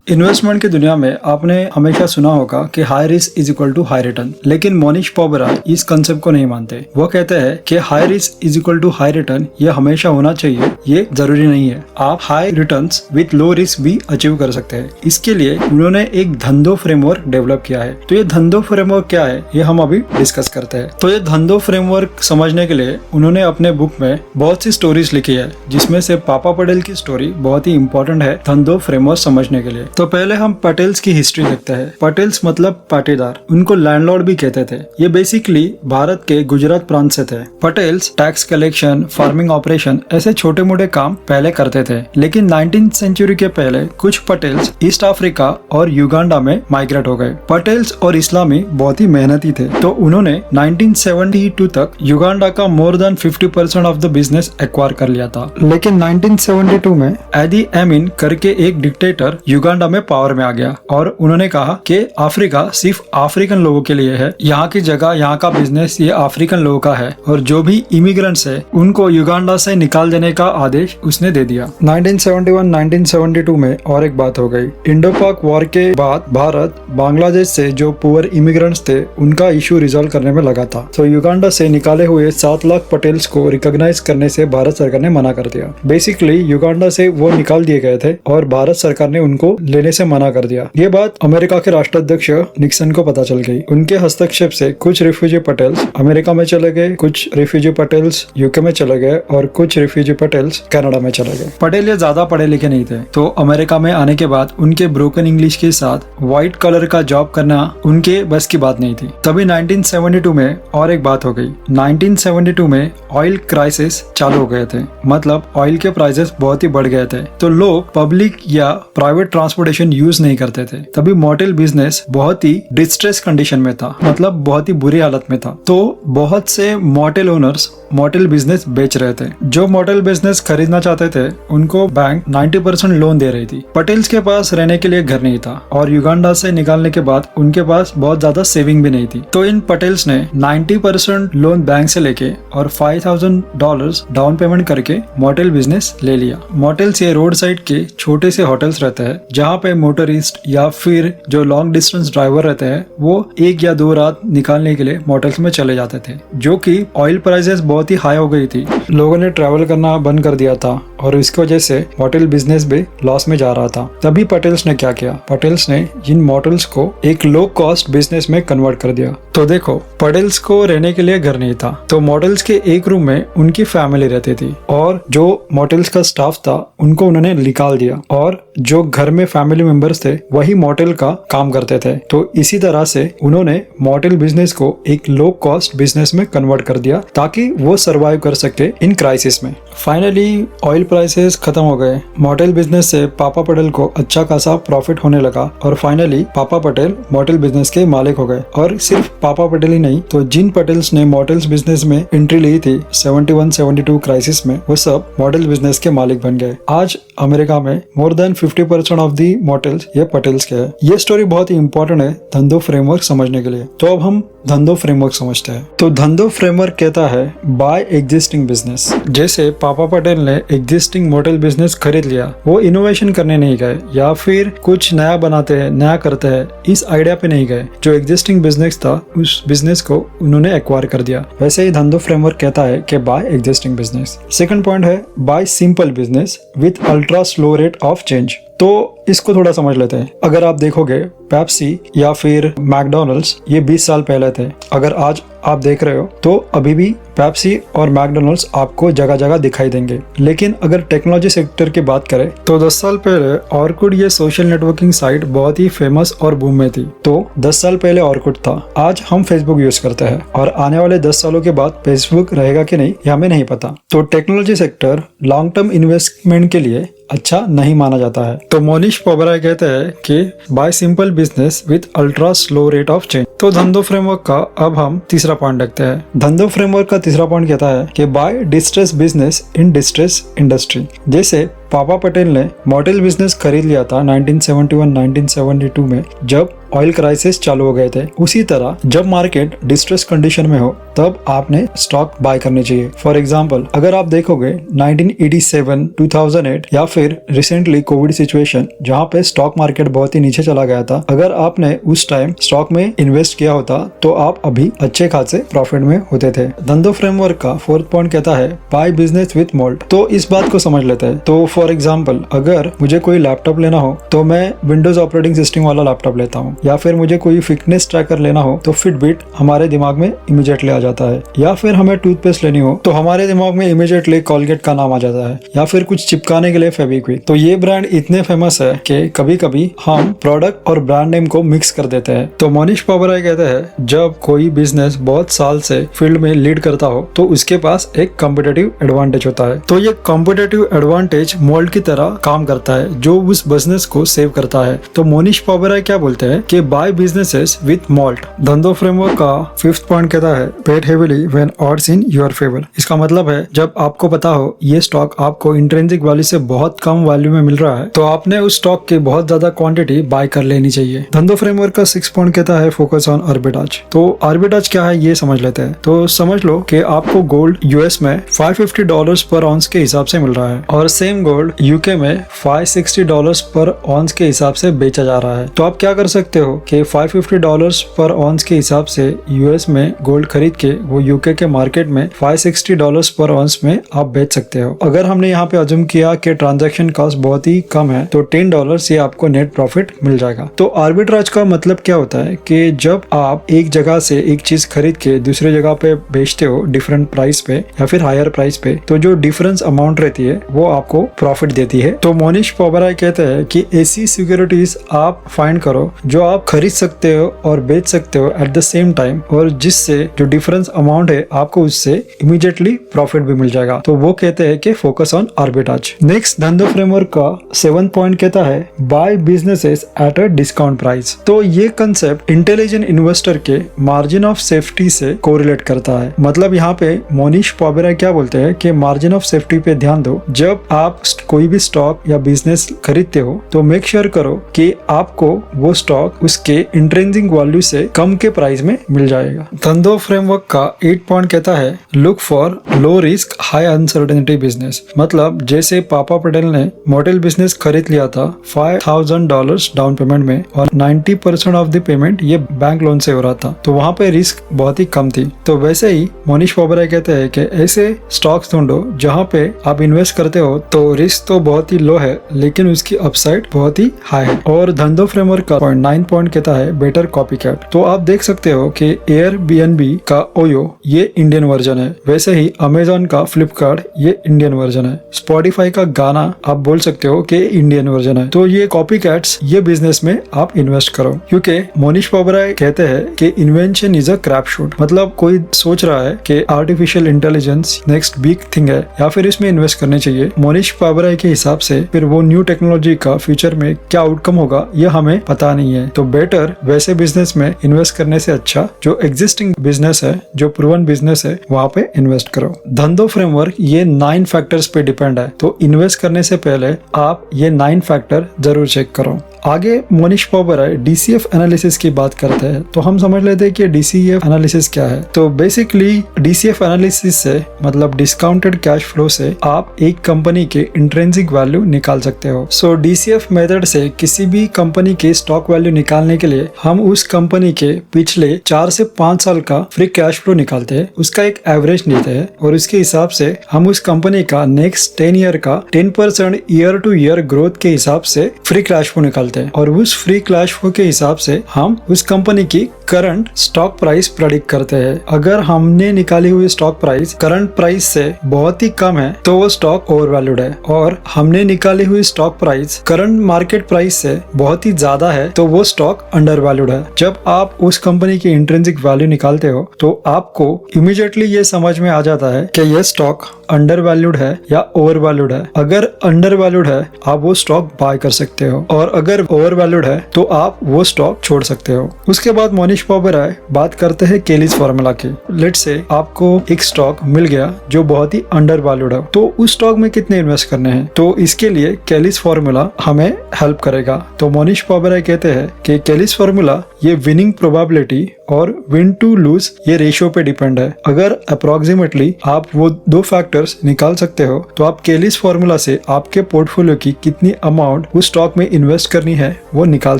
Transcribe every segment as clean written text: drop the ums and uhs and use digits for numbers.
Investment की दुनिया में आपने हमेशा सुना होगा कि high risk is equal to high return, लेकिन मोनिश पोबरा इस कंसेप्ट को नहीं मानते। वो कहते हैं कि high risk is equal to high return ये हमेशा होना चाहिए, ये जरूरी नहीं है। आप high returns with low risk भी अचीव कर सकते हैं। इसके लिए उन्होंने एक धंधो फ्रेमवर्क डेवलप किया है। तो ये धंधो फ्रेमवर्क क्या है, ये हम अभी डिस्कस करते हैं। तो ये धंधो फ्रेमवर्क समझने के लिए उन्होंने अपने बुक में बहुत सी स्टोरीज लिखी है, जिसमें से पापा पटेल की स्टोरी बहुत ही इंपॉर्टेंट है धंधो फ्रेमवर्क समझने के लिए। तो पहले हम पटेल्स की हिस्ट्री देखते हैं। पटेल्स मतलब पाटीदार, उनको लैंडलॉर्ड भी कहते थे। ये बेसिकली भारत के गुजरात प्रांत से थे। Patels tax collection, farming operation ऐसे छोटे मोटे काम पहले करते थे, लेकिन 19th सेंचुरी के पहले कुछ पटेल्स ईस्ट अफ्रीका और युगांडा में माइग्रेट हो गए। पटेल्स और इस्लामी बहुत ही मेहनती थे, तो उन्होंने 1972 तक युगांडा का more than 50% of the business acquire कर लिया था। लेकिन 1972 में एडी एमिन करके एक डिक्टेटर युगांडा में पावर में आ गया और उन्होंने कहा कि अफ्रीका सिर्फ अफ्रीकन लोगों के लिए है, यहाँ की जगह, यहाँ का बिजनेस ये अफ्रीकन लोगों का है, और जो भी इमिग्रेंट्स है उनको युगांडा से निकाल देने का आदेश उसने दे दिया। 1971-1972 में और एक बात हो गई। इंडो पाक वॉर के बाद भारत बांग्लादेश से जो पुअर इमिग्रेंट्स थे उनका इशू रिजॉल्व करने में लगा था। तो युगांडा से निकाले हुए 7 लाख पटेल्स को रिकॉग्नाइज करने से भारत सरकार ने मना कर दिया। बेसिकली युगांडा से वो निकाल दिए गए थे और भारत सरकार ने उनको लेने से मना कर दिया। ये बात अमेरिका के राष्ट्राध्यक्ष निक्सन को पता चल गई। उनके हस्तक्षेप से कुछ रिफ्यूजी पटेल्स अमेरिका में चले गए, कुछ रिफ्यूजी पटेल्स यूके में चले गए और कुछ रिफ्यूजी पटेल्स कनाडा में चले गए। पटेल ये ज्यादा पढ़े लिखे नहीं थे, तो अमेरिका में आने के बाद उनके ब्रोकन इंग्लिश के साथ व्हाइट कलर का जॉब करना उनके बस की बात नहीं थी। तभी 1972 में और एक बात हो गई। 1972 में ऑयल क्राइसिस चालू हो गए थे, मतलब ऑयल के प्राइसेस बहुत ही बढ़ गए थे, तो लोग पब्लिक या प्राइवेट ट्रांसपोर्टेशन यूज नहीं करते थे। तभी मोटेल बिजनेस बहुत ही डिस्ट्रेस कंडीशन में था, मतलब बहुत ही बुरी हालत में था। तो बहुत से मोटेल ओनर्स मोटेल बिजनेस बेच रहे थे। जो मोटेल बिजनेस खरीदना चाहते थे उनको बैंक 90% लोन दे रही थी। पटेल्स के पास रहने के लिए घर नहीं था और युगांडा से निकालने के बाद उनके पास बहुत ज्यादा सेविंग भी नहीं थी। तो इन पटेल्स ने 90% लोन बैंक से लेके और $5,000 डाउन पेमेंट करके मोटेल बिजनेस ले लिया। मोटेल्स ये रोड साइड के छोटे से होटल्स रहते हैं, जहाँ पे मोटरिस्ट या फिर जो लॉन्ग डिस्टेंस ड्राइवर रहते हैं वो 1 या 2 रात निकालने के लिए मोटेल्स में चले जाते थे। जो कि ऑयल प्राइसेस बहुत ही हाई हो गई थी, लोगों ने ट्रैवल करना बंद कर दिया था और इसकी वजह से होटल बिजनेस भी लॉस में जा रहा था। तभी पटेल्स ने क्या किया, पटेल्स ने इन मोटेल्स को एक लो कॉस्ट बिजनेस में कन्वर्ट कर दिया। तो देखो, पटेल्स को रहने के लिए घर नहीं था, तो मोटेल्स के एक रूम में उनकी फैमिली रहती थी और जो मोटेल्स का स्टाफ था उनको उन्होंने निकाल दिया और जो घर में फैमिली मेंबर्स थे वही मोटेल का काम करते थे। तो इसी तरह से उन्होंने मोटेल बिजनेस को एक लो कॉस्ट बिजनेस में कन्वर्ट कर दिया ताकि वो सरवाइव कर सके इन क्राइसिस में। फाइनली ऑयल प्राइसेस खत्म हो गए। मोटेल बिजनेस से पापा पटेल को अच्छा खासा प्रॉफिट होने लगा और फाइनली पापा पटेल मोटेल बिजनेस के मालिक हो गए। और सिर्फ पापा पटेल ही नहीं, तो जिन पटेल्स ने मोटेल्स बिजनेस में एंट्री ली थी 71-72 क्राइसिस में, वो सब मोटेल बिजनेस के मालिक बन गए। आज अमेरिका में more than 50% of the motels ये पटेल्स के हैं। ये स्टोरी बहुत ही इंपॉर्टेंट है धंधो फ्रेमवर्क समझने के लिए। तो अब हम धंधो फ्रेमवर्क समझते हैं। तो धंधो फ्रेमवर्क कहता है बाय एग्जिस्टिंग बिजनेस। जैसे पापा पटेल ने एग्जिस्टिंग मोटेल बिजनेस खरीद लिया, वो इनोवेशन करने नहीं गए या फिर कुछ नया बनाते हैं, नया करते हैं, इस आइडिया पे नहीं गए। जो एग्जिस्टिंग बिजनेस था उस बिजनेस को उन्होंने एक्वायर कर दिया। वैसे ही धंधो फ्रेमवर्क कहता है कि buy existing business. Second point है buy simple business with ultra slow rate of change. तो इसको थोड़ा समझ लेते हैं। अगर आप देखोगे पेप्सी या फिर मैकडॉनल्ड्स ये 20 साल पहले थे। अगर आज आप देख रहे हो तो अभी भी पेप्सी और मैकडॉनल्ड्स आपको जगह जगह दिखाई देंगे। लेकिन अगर टेक्नोलॉजी सेक्टर की बात करें तो 10 साल पहले ऑर्कुट ये सोशल नेटवर्किंग साइट बहुत ही फेमस और बूम में थी। तो 10 साल पहले ऑर्कुट था, आज हम फेसबुक यूज करते हैं और आने वाले 10 सालों के बाद फेसबुक रहेगा कि नहीं ये हमें नहीं पता। तो technology sector long term investment के लिए अच्छा नहीं माना जाता है। तो मोनिश पोबरा कहते हैं कि bye simple business with ultra slow rate of change. तो धंधो फ्रेमवर्क का अब हम तीसरा पॉइंट देखते हैं। धंधो फ्रेमवर्क का तीसरा पॉइंट कहता है कि buy distress business in distress industry. जैसे पापा पटेल ने मॉडल बिजनेस खरीद लिया था 1971-1972 में, जब ऑयल क्राइसिस चालू हो गए थे। उसी तरह जब मार्केट डिस्ट्रेस कंडीशन में हो तब आपने स्टॉक बाय करने चाहिए। फॉर एग्जांपल, अगर आप देखोगे 1987, 2008 या फिर रिसेंटली कोविड सिचुएशन जहां पे स्टॉक मार्केट बहुत ही नीचे चला गया था, अगर आपने उस टाइम स्टॉक में इन्वेस्ट किया होता तो आप अभी अच्छे खासे प्रॉफिट में होते थे। धंधो फ्रेमवर्क का 4th पॉइंट कहता है बाय बिजनेस विथ मोल्ड। तो इस बात को समझ लेते हैं। तो फॉर एग्जाम्पल, अगर मुझे कोई लैपटॉप लेना हो तो मैं विंडोज ऑपरेटिंग सिस्टम वाला लैपटॉप लेता हूँ, या फिर मुझे कोई फिटनेस ट्रैकर लेना हो तो फिटबिट हमारे दिमाग में इमीडिएटली आ जाता है, या फिर हमें टूथपेस्ट लेनी हो तो हमारे दिमाग में इमीडिएटली कोलगेट का नाम आ जाता है, या फिर कुछ चिपकाने के लिए फेविक्विक। तो ये ब्रांड इतने फेमस है कि कभी कभी हम प्रोडक्ट और ब्रांड नेम को मिक्स कर देते हैं। तो मोनिश पाबराय कहते हैं जब कोई बिजनेस बहुत साल से फील्ड में लीड करता हो तो उसके पास एक कॉम्पिटिटिव एडवांटेज होता है। तो ये कॉम्पिटिटिव एडवांटेज मोल्ड की तरह काम करता है जो उस बिजनेस को सेव करता है। तो मोनिश पाबराय क्या बोलते हैं कि buy businesses with moat. Dhandho framework का 5th पॉइंट कहता है bet heavily when odds in your favour. इसका मतलब है जब आपको पता हो ये स्टॉक आपको इंट्रिंसिक वैल्यू से बहुत कम वैल्यू में मिल रहा है तो आपने उस स्टॉक की बहुत ज्यादा क्वांटिटी बाय कर लेनी चाहिए। धंधो फ्रेमवर्क का 6th पॉइंट कहता है फोकस ऑन आर्बिट्राज। तो आर्बिट्राज क्या है ये समझ लेते हैं। तो समझ लो कि आपको गोल्ड यूएस में $550 पर ऑन्स के हिसाब से मिल रहा है और सेम गोल्ड यूके में $560 पर ऑन्स के हिसाब से बेचा जा रहा है। तो आप क्या कर सकते हो कि $550 पर ऑन्स के हिसाब से यूएस में गोल्ड खरीद के वो यूके के मार्केट में $560 पर ऑन्स में आप बेच सकते हो। अगर हमने यहाँ पे अज्यूम किया कि ट्रांजैक्शन कॉस्ट बहुत ही कम है तो $10 ये आपको नेट प्रॉफिट मिल जाएगा। तो आर्बिट्राज का मतलब क्या होता है कि जब आप एक जगह से एक चीज खरीद के दूसरी जगह पे बेचते हो डिफरेंट प्राइस पे या फिर हायर प्राइस पे, तो जो डिफरेंस अमाउंट रहती है वो आपको प्रॉफिट देती है। तो मोनिश पाबराय कहते हैं कि ऐसी सिक्योरिटीज आप फाइंड करो जो आप खरीद सकते हो और बेच सकते हो एट द सेम टाइम, और जिससे जो डिफरेंस अमाउंट है आपको उससे इमीडिएटली प्रॉफिट भी मिल जाएगा। तो वो कहते हैं कि focus on arbitrage. Next Dhandho framework का 7th पॉइंट कहता है buy businesses at a discount price. तो ये कंसेप्ट इंटेलिजेंट इन्वेस्टर के मार्जिन ऑफ सेफ्टी से कोरिलेट करता है। मतलब यहाँ पे मोनिश पाबराय क्या बोलते हैं कि मार्जिन ऑफ सेफ्टी पे ध्यान दो। जब आप कोई भी स्टॉक या बिजनेस खरीदते हो तो मेक श्योर करो कि आपको वो स्टॉक उसके इंट्रिंसिक वैल्यू से कम के प्राइस में मिल जाएगा। धंधो फ्रेमवर्क का 8th पॉइंट कहता है look for low risk high uncertainty business. मतलब जैसे पापा पटेल ने मॉडल बिजनेस खरीद लिया था $5,000 डाउन पेमेंट में और 90% ऑफ द पेमेंट ये बैंक लोन से हो रहा था, तो वहाँ पे रिस्क बहुत ही कम थी। तो वैसे ही मोनिश पाबराय कहते हैं कि ऐसे स्टॉक्स ढूंढो जहाँ पे आप इन्वेस्ट करते हो तो रिस्क तो बहुत ही लो है लेकिन उसकी अपसाइड बहुत ही हाई है। और धंधो फ्रेमवर्क का 9th पॉइंट कहता है बेटर कॉपी कैट। तो आप देख सकते हो कि एयरबीएनबी का ओयो ये इंडियन वर्जन है, वैसे ही अमेजोन का फ्लिपकार्ट ये इंडियन वर्जन है, स्पॉटिफाई का गाना आप बोल सकते हो कि इंडियन वर्जन है। तो ये कॉपी कैट्स ये बिजनेस में आप इन्वेस्ट करो, क्योंकि मोनिश पाबराय कहते हैं कि invention is a crap shoot. मतलब कोई सोच रहा है कि artificial intelligence next big thing है या फिर इसमें इन्वेस्ट करने चाहिए। मोनिश पाबराय के हिसाब से फिर वो न्यू टेक्नोलॉजी का फ्यूचर में क्या आउटकम होगा ये हमें पता नहीं है। तो बेटर वैसे बिजनेस में इन्वेस्ट करने से अच्छा जो एग्जिस्टिंग बिजनेस है, जो प्रूवन बिजनेस है, वहाँ पे इन्वेस्ट करो। धंधो फ्रेमवर्क ये 9 फैक्टर्स पे डिपेंड है, तो इन्वेस्ट करने से पहले आप ये 9 फैक्टर जरूर चेक करो। आगे मोनिश पाबराय DCF एनालिसिस की बात करते हैं, तो हम समझ लेते हैं कि DCF एनालिसिस क्या है। तो बेसिकली DCF एनालिसिस से मतलब डिस्काउंटेड कैश फ्लो से आप एक कंपनी के इंट्रिंसिक वैल्यू निकाल सकते हो। सो DCF मेथड से किसी भी कंपनी के स्टॉक वैल्यू निकालने के लिए हम उस कंपनी के पिछले 4 से 5 साल का फ्री कैश फ्लो निकालते हैं, उसका एक एवरेज लेते हैं और उसके हिसाब से हम उस कंपनी का नेक्स्ट 10 ईयर का 10% ईयर टू ईयर ग्रोथ के हिसाब से फ्री कैश फ्लो निकालते हैं, और उस फ्री कैश फ्लो के हिसाब से हम उस कंपनी की करंट स्टॉक प्राइस प्रेडिक्ट करते हैं। अगर हमने निकाली हुई स्टॉक प्राइस करंट प्राइस से बहुत ही कम है तो वो स्टॉक ओवर वैल्यूड है, और हमने निकाली हुई stock price current market price से बहुत ही ज्यादा है तो वो स्टॉक अंडर वैल्यूड है। जब आप उस कंपनी की इंट्रिंसिक वैल्यू निकालते हो तो आपको इमीडिएटली ये समझ में आ जाता है कि ये स्टॉक अंडर वैल्यूड है या ओवर वैल्यूड है। अगर अंडर वैल्यूड है आप वो स्टॉक बाय कर सकते हो, और अगर अगर ओवर वैल्यूड है तो आप वो स्टॉक छोड़ सकते हो। उसके बाद मोनिश पाबराय बात करते हैं केलीज फार्मूला की। लेट्स से आपको एक स्टॉक मिल गया जो बहुत ही अंडर वैल्यूड है, तो उस स्टॉक में कितने इन्वेस्ट करने हैं, तो इसके लिए केलीज फार्मूला हमें हेल्प करेगा। तो मोनिश पाबराय कहते हैं कि केलीज फार्मूला ये विनिंग प्रोबेबिलिटी और विन टू लूज ये रेशियो पे डिपेंड है। अगर अप्रोक्सीमेटली आप वो दो फैक्टर्स निकाल सकते हो तो आप केलीज फार्मूला से आपके पोर्टफोलियो की कितनी अमाउंट उस स्टॉक में इन्वेस्ट करनी है वो निकाल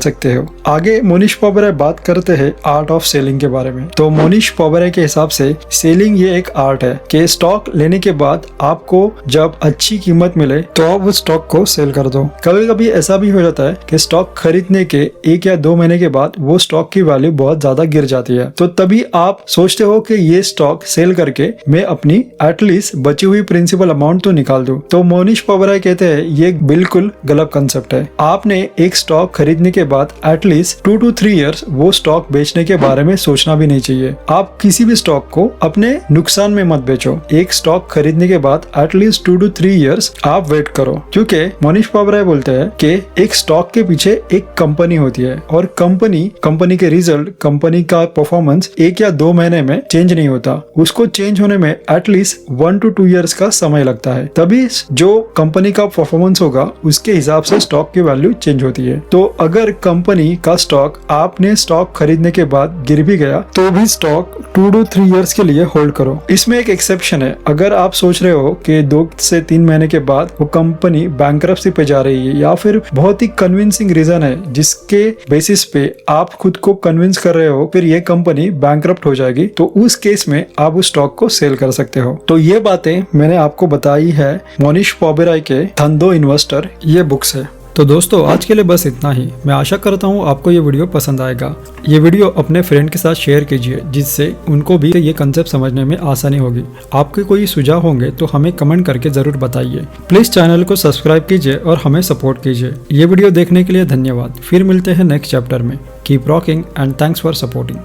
सकते हो। आगे मोनिश पाबराय बात करते हैं आर्ट ऑफ सेलिंग के बारे में। तो मोनिश पाबराय के हिसाब से सेलिंग ये एक आर्ट है कि स्टॉक लेने के बाद आपको जब अच्छी कीमत मिले तो आप उस स्टॉक को सेल कर दो। कभी कभी ऐसा भी हो जाता है कि स्टॉक खरीदने के 1 या 2 महीने के बाद वो स्टॉक की वैल्यू बहुत ज्यादा गिर जाती है, तो तभी आप सोचते हो कि ये स्टॉक सेल करके मैं अपनी एटलीस्ट बची हुई प्रिंसिपल अमाउंट तो निकाल दूं। तो मोनिश पाबराय कहते हैं ये बिल्कुल गलत कंसेप्ट है। आपने एक स्टॉक खरीदने के बाद एटलीस्ट 2 to 3 इयर्स वो स्टॉक बेचने के बारे में सोचना भी नहीं चाहिए। आप किसी भी स्टॉक को अपने नुकसान में मत बेचो। एक स्टॉक खरीदने के बाद एटलीस्ट 2 to 3 इयर्स आप वेट करो, क्योंकि मोनिश पाबराय बोलते हैं कि एक स्टॉक के पीछे एक कंपनी होती है और कंपनी के रिजल्ट, कंपनी का परफॉर्मेंस 1 या 2 महीने में चेंज नहीं होता। उसको चेंज होने में एटलीस्ट 1 to 2 इयर्स का समय लगता है। तभी जो कंपनी का परफॉर्मेंस होगा उसके हिसाब से स्टॉक की वैल्यू चेंज होती है। तो अगर कंपनी का स्टॉक आपने स्टॉक खरीदने के बाद गिर भी गया तो भी स्टॉक 2 to 3 इयर्स के लिए होल्ड करो। इसमें एक एक्सेप्शन है। अगर आप सोच रहे हो कि 2 से 3 महीने के बाद वो कंपनी बैंकरप्सी पे जा रही है या फिर बहुत ही कन्विंसिंग रीजन है जिसके बेसिस पे आप खुद को कन्विंस कर रहे हो फिर ये कंपनी बैंकरप्ट हो जाएगी, तो उस केस में आप उस स्टॉक को सेल कर सकते हो। तो ये बातें मैंने आपको बताई है मोनिश पाबराय के धंधो इन्वेस्टर ये बुक से। तो दोस्तों आज के लिए बस इतना ही। मैं आशा करता हूँ आपको ये वीडियो पसंद आएगा। ये वीडियो अपने फ्रेंड के साथ शेयर कीजिए जिससे उनको भी ये कंसेप्ट समझने में आसानी होगी। आपके कोई सुझाव होंगे तो हमें कमेंट करके जरूर बताइए। प्लीज चैनल को सब्सक्राइब कीजिए और हमें सपोर्ट कीजिए। ये वीडियो देखने के लिए धन्यवाद। फिर मिलते हैं नेक्स्ट चैप्टर में। Keep rocking and thanks for supporting.